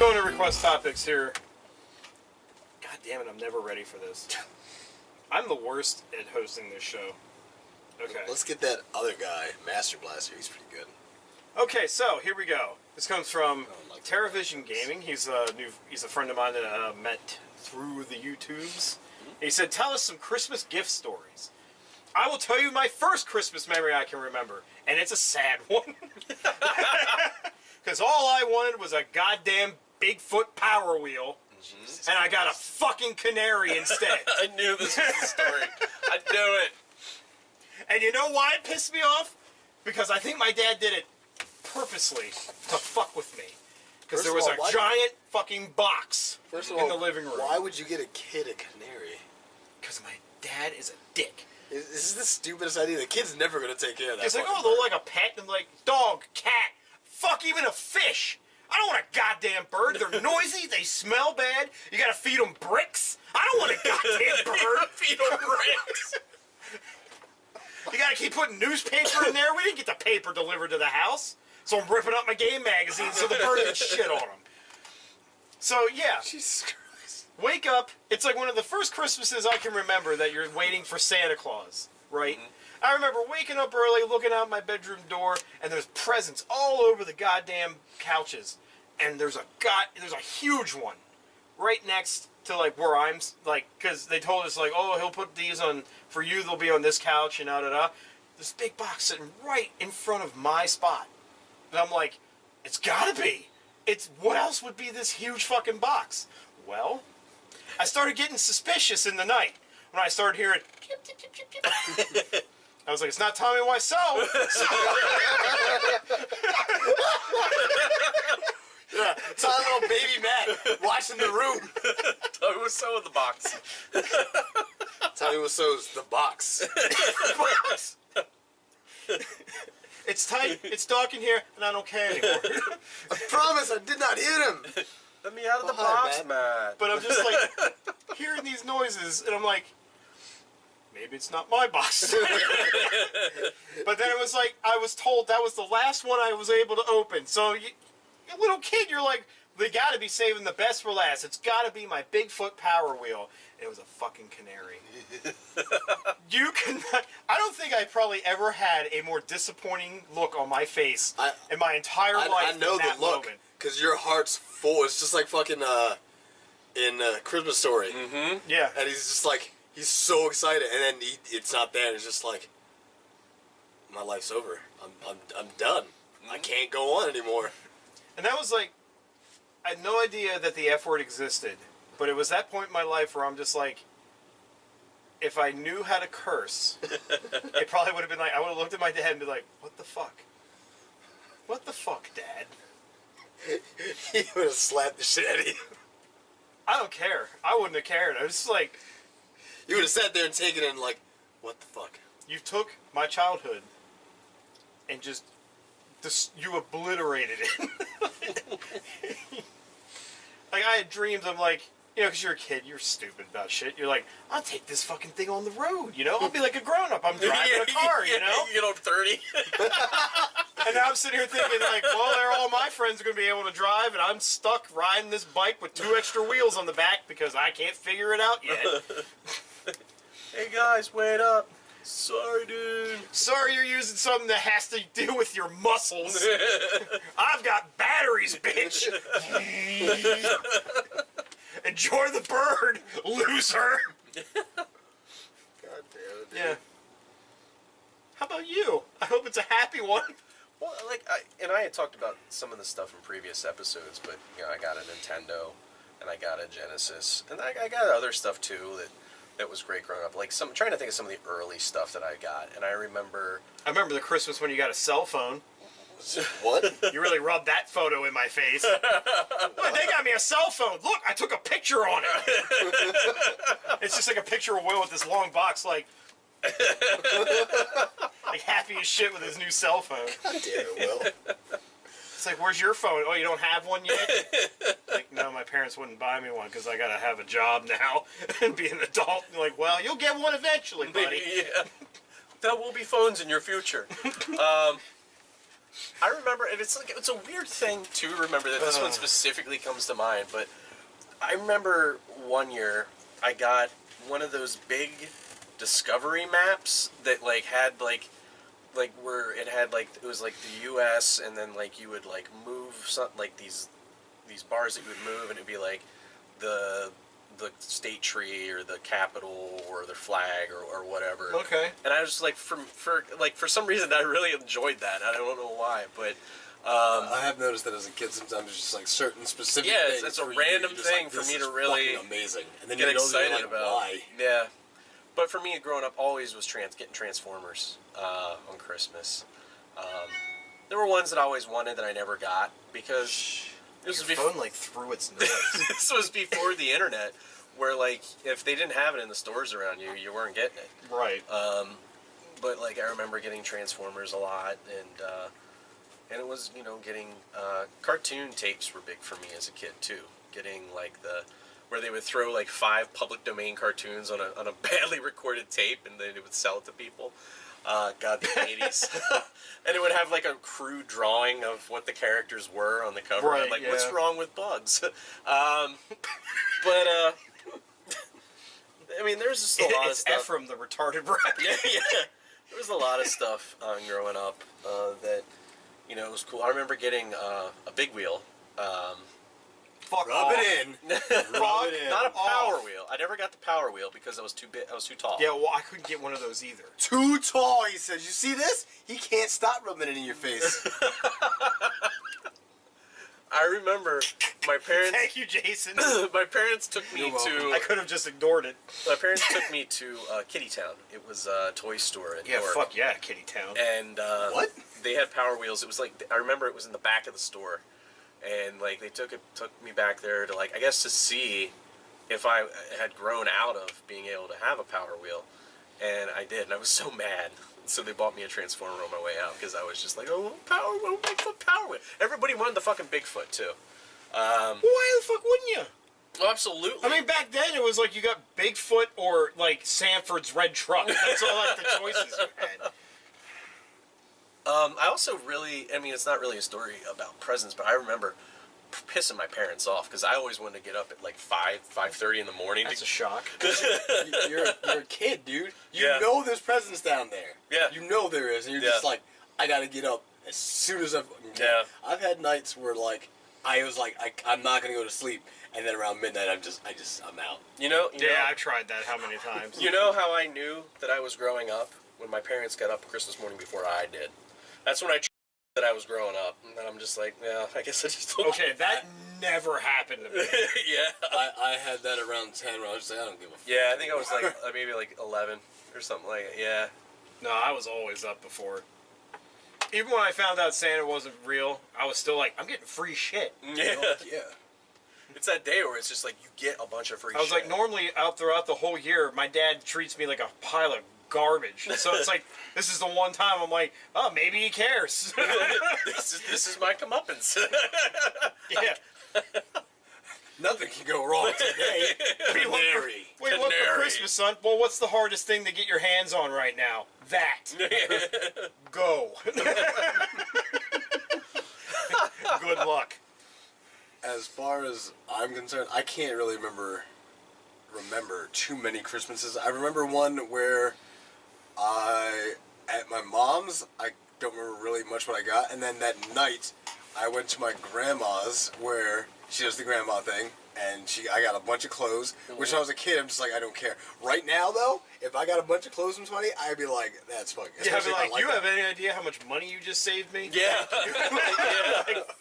go into request topics here. God damn it, I'm never ready for this. I'm the worst at hosting this show. Okay. Let's get that other guy, Master Blaster. He's pretty good. Okay, so here we go. This comes from TerraVision Gaming. He's a friend of mine that I met through the YouTubes. He said, "Tell us some Christmas gift stories." I will tell you my first Christmas memory I can remember, and it's a sad one. Because all I wanted was a goddamn Bigfoot Power Wheel, and I got a fucking canary instead. I knew this was the story. I knew it. And you know why it pissed me off? Because I think my dad did it purposely to fuck with me. Because there was a giant fucking box in the living room. Why would you get a kid a canary? Because my dad is a dick. This is the stupidest idea. The kid's never going to take care of that. It's like, oh, they're like a pet, and like, dog, cat, fuck, even a fish. I don't want a goddamn bird. They're noisy, they smell bad. You gotta feed them bricks. I don't want a goddamn bird. Feed them bricks. You gotta keep putting newspaper in there. We didn't get the paper delivered to the house. So I'm ripping up my game magazine so the bird can shit on them. So, yeah. Jesus Christ. Wake up. It's like one of the first Christmases I can remember that you're waiting for Santa Claus, right? Mm-hmm. I remember waking up early, looking out my bedroom door, and there's presents all over the goddamn couches. And there's a huge one right next to like where I'm, like, because they told us like, oh, he'll put these on for you. They'll be on this couch and da. This big box sitting right in front of my spot, and I'm like, it's gotta be. It's what else would be this huge fucking box? Well, I started getting suspicious in the night when I started hearing. Chip, chip, chip, chip, chip. I was like, it's not Tommy Wiseau. Yeah, it's our little baby Matt watching the room. Tommy Wiseau in the box. Tommy Wiseau's the box. It's tight, it's dark in here, and I don't care anymore. I promise I did not hit him. Let me out of the box, Matt. But I'm just like, hearing these noises, and I'm like, maybe it's not my box. But then it was like, I was told that was the last one I was able to open. So, you little kid, you're like, they gotta be saving the best for last. It's gotta be my Bigfoot Power Wheel. And it was a fucking canary. You cannot. I don't think I probably ever had a more disappointing look on my face in my entire life. I know than that the look, moment. because your heart's full. It's just like fucking in Christmas Story. Mm-hmm. Yeah. And he's just like, he's so excited, and then it's not there. And it's just like, my life's over. I'm done. Mm-hmm. I can't go on anymore. And that was like, I had no idea that the F word existed. But it was that point in my life where I'm just like, if I knew how to curse, it probably would have been like, I would have looked at my dad and be like, what the fuck? What the fuck, Dad? He would have slapped the shit out of you. I don't care. I wouldn't have cared. I was just like... You would have sat there and taken it and like, what the fuck? You took my childhood and just... you obliterated it. Like, I had dreams, I'm like... You know, because you're a kid, you're stupid about shit. You're like, I'll take this fucking thing on the road, you know? I'll be like a grown-up. I'm driving a car, you know? You get on 30. And now I'm sitting here thinking, like, well, all my friends are going to be able to drive, and I'm stuck riding this bike with 2 extra wheels on the back because I can't figure it out yet. Hey, guys, wait up. Sorry, dude. Sorry you're using something that has to do with your muscles. I've got batteries, bitch. Enjoy the bird, loser. God damn it, dude. Yeah. How about you? I hope it's a happy one. Well, like, I had talked about some of the stuff in previous episodes, but, you know, I got a Nintendo, and I got a Genesis, and I got other stuff, too, that was great growing up. Like, I'm trying to think of some of the early stuff that I got, and I remember the Christmas when you got a cell phone. What? You really rubbed that photo in my face. Look, they got me a cell phone. Look, I took a picture on it. It's just like a picture of Will with this long box, like happy as shit with his new cell phone. God damn it, Will. It's like, where's your phone? Oh, you don't have one yet? Like, no, my parents wouldn't buy me one because I got to have a job now and be an adult. And like, well, you'll get one eventually, buddy. Yeah. There will be phones in your future. I remember, and it's a weird thing to remember that this one specifically comes to mind, but I remember one year I got one of those big Discovery maps that had where it had it was the U.S. and then you would move some these bars that you would move and it'd be the state tree or the capital or the flag or whatever. Okay. And I was for some reason I really enjoyed that. I don't know why, but I have noticed that as a kid sometimes it's just certain specific things. It's a random thing for me to really amazing. And then get you know excited about. Why. Yeah. But for me, growing up, always was getting Transformers on Christmas. There were ones that I always wanted that I never got because this was phone threw its nose. this was before the internet, where if they didn't have it in the stores around you, you weren't getting it. Right. But I remember getting Transformers a lot, and it was getting cartoon tapes were big for me as a kid too. Getting where they would throw 5 public domain cartoons on a badly recorded tape, and then they would sell it to people. God, the 80s. And it would have a crude drawing of what the characters were on the cover. Right, I'm what's wrong with Bugs? I mean, there's just a lot of stuff. Ephraim, the retarded rabbit. Yeah. There was a lot of stuff growing up that, it was cool. I remember getting a big wheel. Fuck Rub off. it in. Rub it in. Not a power wheel. I never got the power wheel because I was too big. I was too tall. Yeah, well, I couldn't get one of those either. Too tall, he says. You see this? He can't stop rubbing it in your face. I remember my parents. Thank you, Jason. My parents took me to. I could have just ignored it. My parents took me to Kitty Town. It was a toy store in Newark. Fuck yeah, Kitty Town. And what? They had Power Wheels. It was I remember it was in the back of the store, and they took me back there to I guess to see if I had grown out of being able to have a Power Wheel, and I did, and I was so mad. So they bought me a Transformer on my way out because I was just oh, Bigfoot Power Wheel. Everybody wanted the fucking Bigfoot too. Why the fuck wouldn't you? Oh, absolutely. I mean, back then it was you got Bigfoot or Sanford's red truck. That's all the choices you had. I also it's not really a story about presents, but I remember pissing my parents off because I always wanted to get up at 5:30 in the morning. That's a shock. You're a kid, dude. You Yeah. know there's presents down there. Yeah. You know there is, and you're just I gotta get up as soon as Yeah. I've had nights where I was I'm not gonna go to sleep, and then around midnight I'm out. Yeah, I've tried that how many times? You know how I knew that I was growing up? When my parents got up Christmas morning before I did. That's when I that I was growing up. And then I'm just yeah, I guess I just don't. Okay, that never happened to me. Yeah. I had that around 10 where I was just I don't give a fuck. Yeah, I think I was maybe 11 or something like that. Yeah. No, I was always up before. Even when I found out Santa wasn't real, I was still I'm getting free shit. Yeah. Yeah. It's that day where it's just you get a bunch of free shit. I was normally out throughout the whole year, my dad treats me like a pile of garbage. So it's this is the one time I'm oh, maybe he cares. this is my comeuppance. Yeah. Nothing can go wrong today. Wait, what for Christmas, son? Well, what's the hardest thing to get your hands on right now? That. Go. Good luck. As far as I'm concerned, I can't really remember too many Christmases. I remember one where at my mom's, I don't remember really much what I got, and then that night I went to my grandma's where she does the grandma thing, and I got a bunch of clothes, which when I was a kid, I'm just I don't care. Right now, though, if I got a bunch of clothes from somebody, I'd be that's fucking... Yeah, I'd be you have any idea how much money you just saved me? Yeah.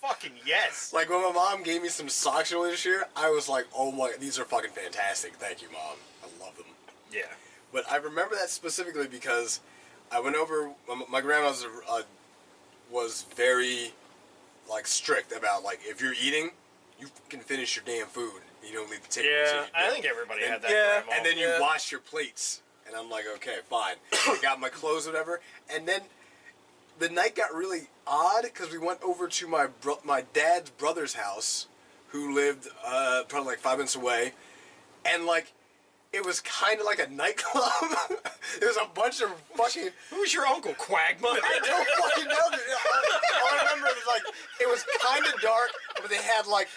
Fucking yes. When my mom gave me some socks earlier this year, I was oh my, these are fucking fantastic. Thank you, Mom. I love them. Yeah. But I remember that specifically because I went over, my grandma was very, strict about, if you're eating, you can finish your damn food. You don't leave the table. Yeah, I think everybody had that grandma. And then you wash your plates. And I'm okay, fine. I got my clothes, whatever. And then the night got really odd because we went over to my dad's brother's house, who lived probably 5 minutes away. And, it was kind of like a nightclub. There was a bunch of fucking... Who's your uncle, Quagmire? I don't fucking know. All I remember is like it was kind of dark, but they had like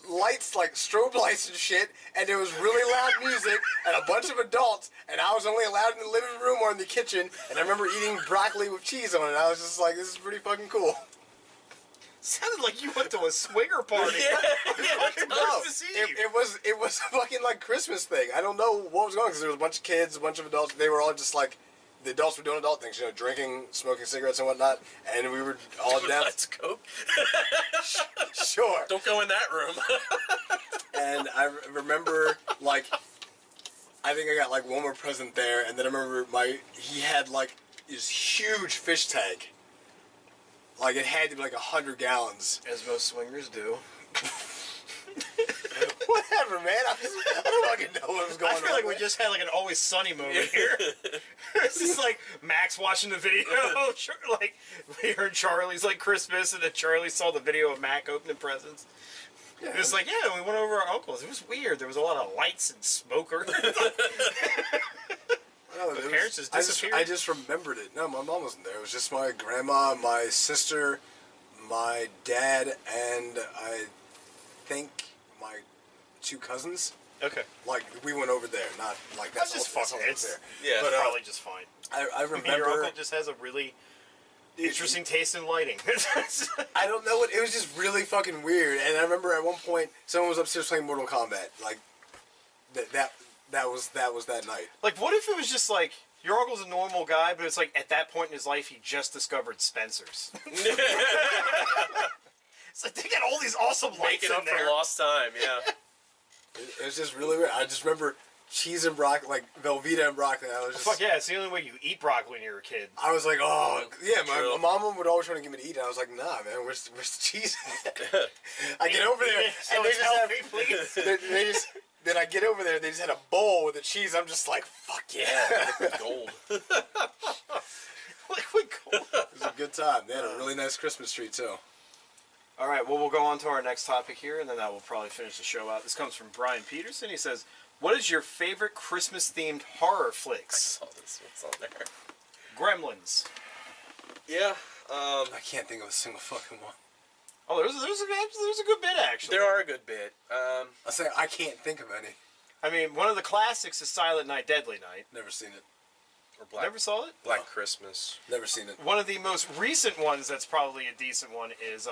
lights, like strobe lights and shit, and there was really loud music and a bunch of adults, and I was only allowed in the living room or in the kitchen. And I remember eating broccoli with cheese on it. And I was just like, this is pretty fucking cool. Sounded like you went to a swinger party. No, it was a fucking like Christmas thing. I don't know what was going on because there was a bunch of kids, a bunch of adults. They were all just like, the adults were doing adult things, you know, drinking, smoking cigarettes and whatnot, and we were all down. Let's go. Sure. Don't go in that room. And I remember, like, I think I got like one more present there, and then I remember he had like this huge fish tank. Like it had to be like 100 gallons. As most swingers do. Whatever, man. I don't fucking know what was going on. I feel like we just had like an Always Sunny moment here. It's just like Max watching the video. Like we heard Charlie's like Christmas, and then Charlie saw the video of Mac opening presents. Yeah. It was like, yeah, we went over our uncles. It was weird. There was a lot of lights and smoker. The parents just disappeared. I just remembered it. No, my mom wasn't there. It was just my grandma, my sister, my dad, and I think my 2 cousins. Okay. Like we went over there, not like that's just all fucking. that's It's there. yeah, but probably just fine. I remember your uncle just has a really interesting taste in lighting. I don't know what it was. Just really fucking weird. And I remember at one point someone was upstairs playing Mortal Kombat. Like that was that night. Like, what if it was just like your uncle's a normal guy, but it's like at that point in his life he just discovered Spencer's. It's like they got all these awesome lights Make it up in there. for lost time, yeah. It was just really weird. I just remember cheese and broccoli, like Velveeta and broccoli. I was just, fuck yeah, it's the only way you eat broccoli when you're a kid. I was like, oh yeah, my True. mom would always try to give me to eat, and I was like, nah, man, where's the cheese? I get over there, So and they it's just healthy, have, please. they just. Then I get over there, they just had a bowl with the cheese. I'm just like, fuck yeah. Liquid gold. Liquid gold. It was a good time. They had a really nice Christmas tree, too. All right, well, we'll go on to our next topic here, and then that will probably finish the show out. This comes from Brian Peterson. He says, what is your favorite Christmas-themed horror I flicks? saw this. What's on there? Gremlins. Yeah. I can't think of a single fucking one. Oh, there's a good bit, actually. There are a good bit. I say I can't think of any. I mean, one of the classics is Silent Night, Deadly Night. Never seen it. Or Black, Never saw it? Black Christmas. Never seen it. One of the most recent ones that's probably a decent one is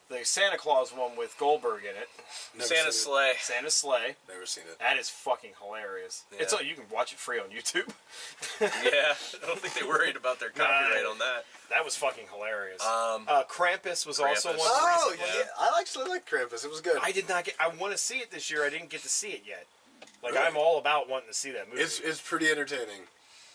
the Santa Claus one with Goldberg in it. Never Santa's seen Sleigh. Santa's Sleigh. Never seen it. That is fucking hilarious. Yeah. It's you can watch it free on YouTube. Yeah. I don't think they worried about their copyright on that. That was fucking hilarious. Krampus was Krampus. also one. Oh, recent one. yeah. I actually like Krampus. It was good. I did not get. I want to see it this year. I didn't get to see it yet. Like Really? I'm all about wanting to see that movie. It's pretty entertaining.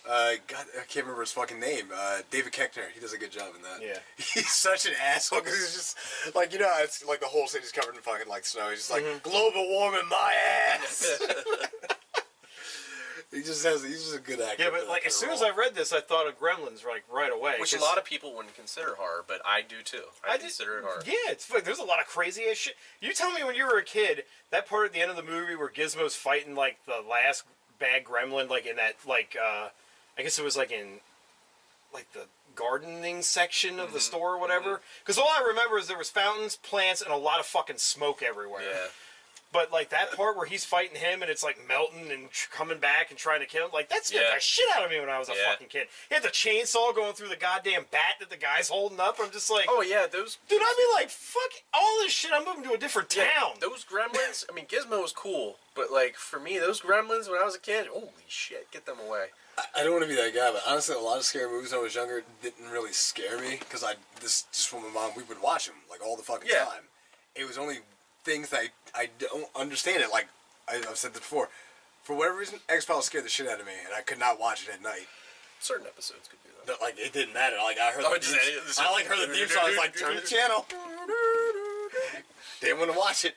God, I can't remember his fucking name. David Koechner. He does a good job in that. Yeah. He's such an asshole because he's just like, you know, it's like the whole city's covered in fucking like snow. He's just like global warming my ass. He's just a good actor. Yeah, but like as soon as I read this, I thought of Gremlins like right away. Which a lot of people wouldn't consider horror, but I do too. I consider it horror. Yeah, it's like there's a lot of crazy ass shit. You tell me when you were a kid, that part at the end of the movie where Gizmo's fighting like the last bad gremlin, like in that like I guess it was like in like the gardening section of the store or whatever. Because all I remember is there was fountains, plants, and a lot of fucking smoke everywhere. Yeah. But like that part where he's fighting him and it's like melting and coming back and trying to kill him, like that scared the shit out of me when I was a fucking kid. He had the chainsaw going through the goddamn bat that the guy's holding up. I'm just like, Oh yeah, those dude, I'd be like, fuck all this shit. I'm moving to a different town. Those gremlins, I mean Gizmo was cool, but like for me, those gremlins when I was a kid, holy shit, get them away. I don't want to be that guy, but honestly, a lot of scary movies when I was younger didn't really scare me because just from my mom, we would watch them like all the fucking time. It was only things that I don't understand it. Like I've said this before, for whatever reason, X-Files scared the shit out of me, and I could not watch it at night. Certain episodes could do that. But, like it didn't matter. Like I heard, Oh, the theme, I like heard the theme song. I was like, turn the channel. Didn't want to watch it,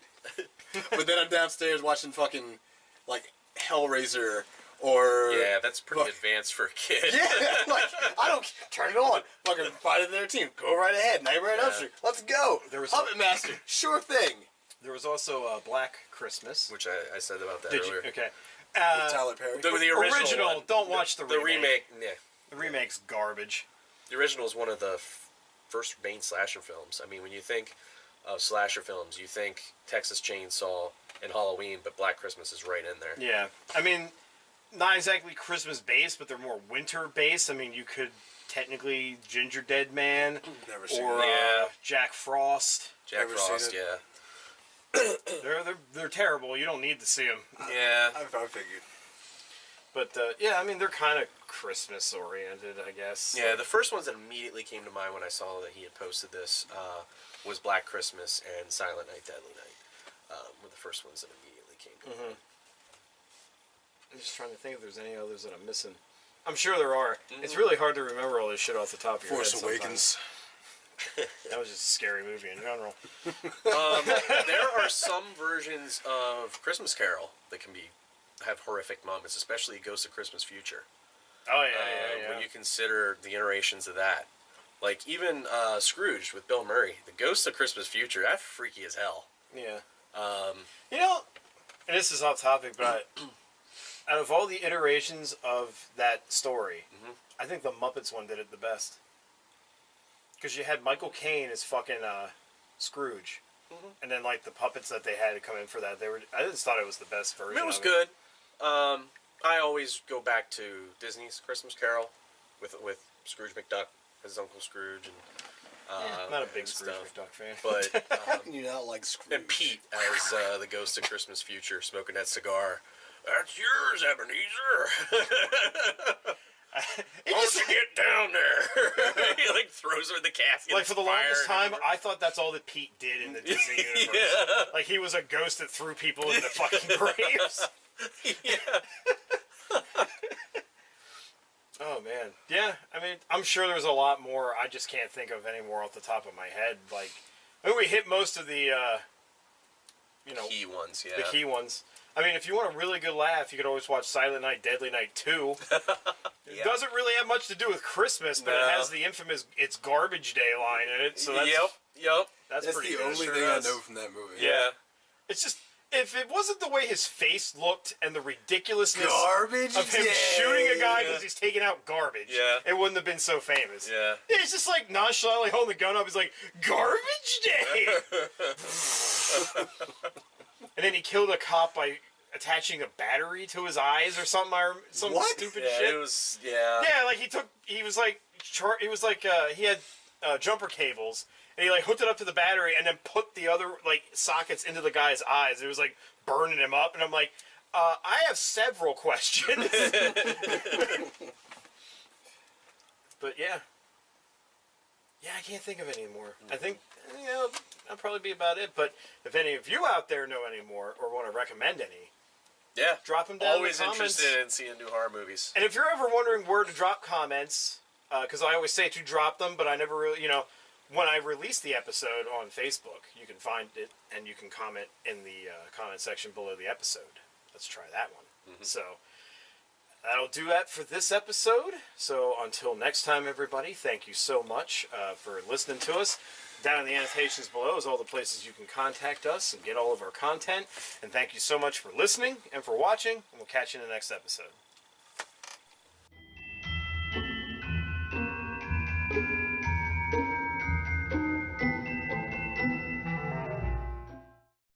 but then I'm downstairs watching fucking like Hellraiser. Or Yeah, that's pretty advanced for a kid. Yeah, like I don't turn it on. Fucking Friday the 13th. Go right ahead. Nightmare on Elm Street. Let's go. There was Puppet Master. Sure thing. There was also Black Christmas. Which I said about that Did earlier. you? Okay. With Tyler Perry. The original one. Don't watch the remake. The remake, yeah. The remake's garbage. The original is one of the first main slasher films. I mean, when you think of slasher films, you think Texas Chainsaw and Halloween, but Black Christmas is right in there. Yeah. I mean, not exactly Christmas-based, but they're more winter-based. I mean, you could technically Ginger Dead Man Never seen or it. Yeah. Jack Frost. Jack Never Frost, seen it. yeah. They're terrible. You don't need to see them. Yeah. I figured. But, yeah, I mean, they're kind of Christmas-oriented, I guess. Yeah, the first ones that immediately came to mind when I saw that he had posted this was Black Christmas and Silent Night, Deadly Night. Were the first ones that immediately came to mind. I'm just trying to think if there's any others that I'm missing. I'm sure there are. It's really hard to remember all this shit off the top of your Force head Awakens. That was just a scary movie in general. There are some versions of Christmas Carol that can have horrific moments, especially Ghost of Christmas Future. Oh, yeah. When you consider the iterations of that. Like, even Scrooge with Bill Murray. The Ghost of Christmas Future, that's freaky as hell. Yeah. You know, and this is off topic, but out of all the iterations of that story, I think the Muppets one did it the best. Because you had Michael Caine as fucking Scrooge. And then, like, the puppets that they had to come in for that, I just thought it was the best version. It was of good. I always go back to Disney's Christmas Carol with Scrooge McDuck as Uncle Scrooge. And, I'm not a big and Scrooge stuff. McDuck fan. But, How can you not like Scrooge? and Pete as the Ghost of Christmas Future, smoking that cigar. That's yours, Ebenezer. Once you get down there, he like throws her in the casket. Like, for the longest time, fire. I thought that's all that Pete did in the Disney universe. Yeah. Like, he was a ghost that threw people into fucking graves. Yeah. Oh, man. Yeah, I mean, I'm sure there's a lot more. I just can't think of any more off the top of my head. Like, I mean, we hit most of the, Key ones, yeah. the key ones. I mean, if you want a really good laugh, you could always watch Silent Night, Deadly Night 2. It Yeah. doesn't really have much to do with Christmas, but it No. has the infamous "It's Garbage Day" line in it. So that's, Yep. that's That's pretty the good. only sure thing does. I know from that movie. Yeah. It's just, if it wasn't the way his face looked and the ridiculousness Garbage of him Day. shooting a guy Yeah. because he's taking out garbage, Yeah. it wouldn't have been so famous. Yeah. He's just like nonchalantly holding the gun up. He's like, "Garbage Day!" And then he killed a cop by attaching a battery to his eyes or something. Some What? stupid Yeah, shit. it was, yeah. Yeah, like he had jumper cables, and he like hooked it up to the battery, and then put the other like sockets into the guy's eyes. It was like burning him up, and I'm like, I have several questions. But yeah, I can't think of any more. I think that'll probably be about it. But if any of you out there know any more or want to recommend any, Yeah. drop them down Always in the comments. interested in seeing new horror movies. And if you're ever wondering where to drop comments, because I always say to drop them, but I never really, when I release the episode on Facebook, you can find it and you can comment in the comment section below the episode. Let's try that one. So that'll do that for this episode. So until next time, everybody, thank you so much for listening to us. Down in the annotations below is all the places you can contact us and get all of our content. And thank you so much for listening and for watching. And we'll catch you in the next episode.